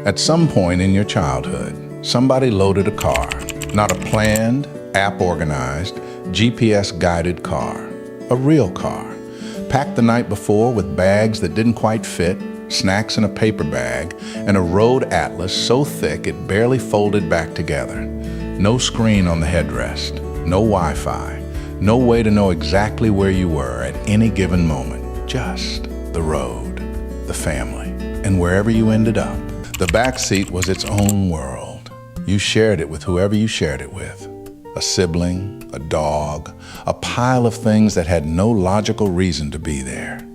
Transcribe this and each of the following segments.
At some point in your childhood, somebody loaded a car. Not a planned, app-organized, GPS-guided car. A real car. Packed the night before with bags that didn't quite fit, snacks in a paper bag, and a road atlas so thick it barely folded back together. No screen on the headrest, no Wi-Fi, no way to know exactly where you were at any given moment. Just the road, the family, and wherever you ended up. The backseat was its own world. You shared it with whoever you shared it with. A sibling, a dog, a pile of things that had no logical reason to be there.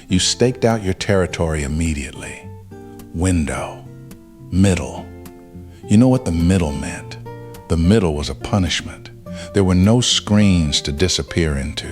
You staked out your territory immediately. Window, middle. You know what the middle meant? The middle was a punishment. There were no screens to disappear into.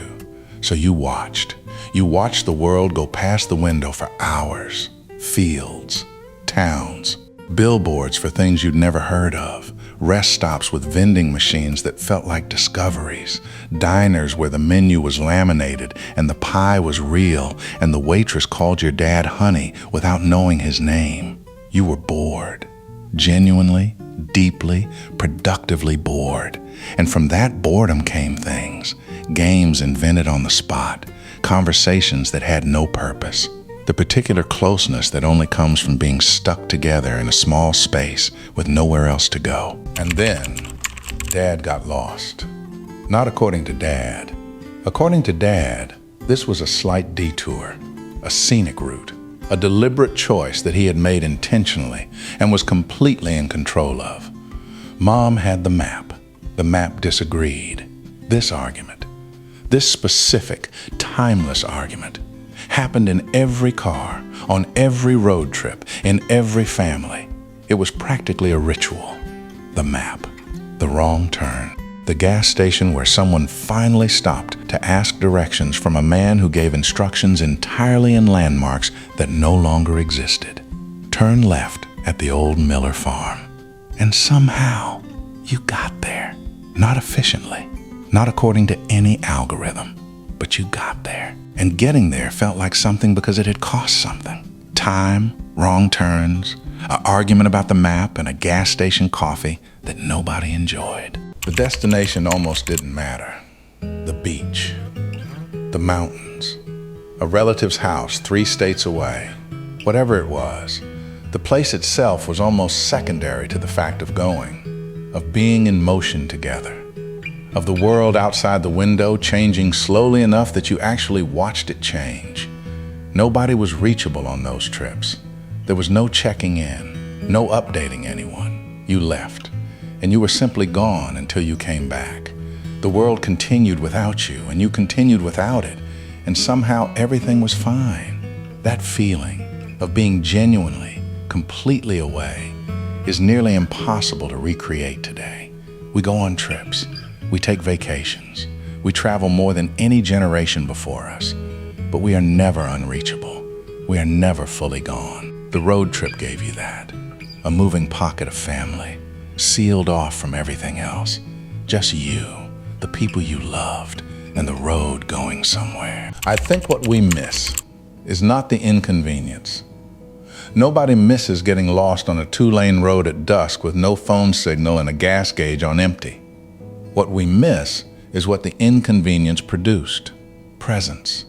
So you watched. You watched the world go past the window for hours. Fields, towns, billboards for things you'd never heard of, rest stops with vending machines that felt like discoveries, diners where the menu was laminated and the pie was real and the waitress called your dad honey without knowing his name. You were bored, genuinely, deeply, productively bored. And from that boredom came things, games invented on the spot, conversations that had no purpose. The particular closeness that only comes from being stuck together in a small space with nowhere else to go. And then, Dad got lost. Not according to Dad. According to Dad, this was a slight detour, a scenic route, a deliberate choice that he had made intentionally and was completely in control of. Mom had the map. The map disagreed. This argument, this specific, timeless argument, happened in every car, on every road trip, in every family. It was practically a ritual. The map, the wrong turn, the gas station where someone finally stopped to ask directions from a man who gave instructions entirely in landmarks that no longer existed. Turn left at the old Miller farm. And somehow, you got there. Not efficiently, not according to any algorithm, but you got there. And getting there felt like something because it had cost something. Time, wrong turns, an argument about the map, and a gas station coffee that nobody enjoyed. The destination almost didn't matter. The beach, the mountains, a relative's house 3 states away, whatever it was, the place itself was almost secondary to the fact of going, of being in motion together, of the world outside the window changing slowly enough that you actually watched it change. Nobody was reachable on those trips. There was no checking in, no updating anyone. You left, and you were simply gone until you came back. The world continued without you, and you continued without it, and somehow everything was fine. That feeling of being genuinely, completely away is nearly impossible to recreate today. We go on trips. We take vacations. We travel more than any generation before us, but we are never unreachable. We are never fully gone. The road trip gave you that, a moving pocket of family, sealed off from everything else. Just you, the people you loved, and the road going somewhere. I think what we miss is not the inconvenience. Nobody misses getting lost on a 2-lane road at dusk with no phone signal and a gas gauge on empty. What we miss is what the inconvenience produced. Presence.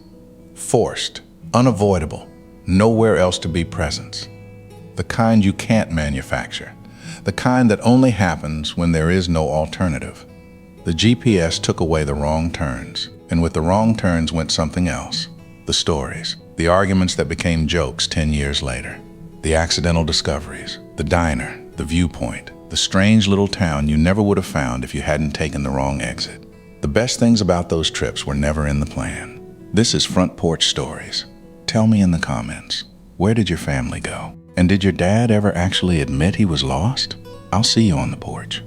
Forced. Unavoidable. Nowhere else to be presence. The kind you can't manufacture. The kind that only happens when there is no alternative. The GPS took away the wrong turns, and with the wrong turns went something else. The stories. The arguments that became jokes 10 years later. The accidental discoveries. The diner. The viewpoint. The strange little town you never would have found if you hadn't taken the wrong exit. The best things about those trips were never in the plan. This is Front Porch Stories. Tell me in the comments, where did your family go? And did your dad ever actually admit he was lost? I'll see you on the porch.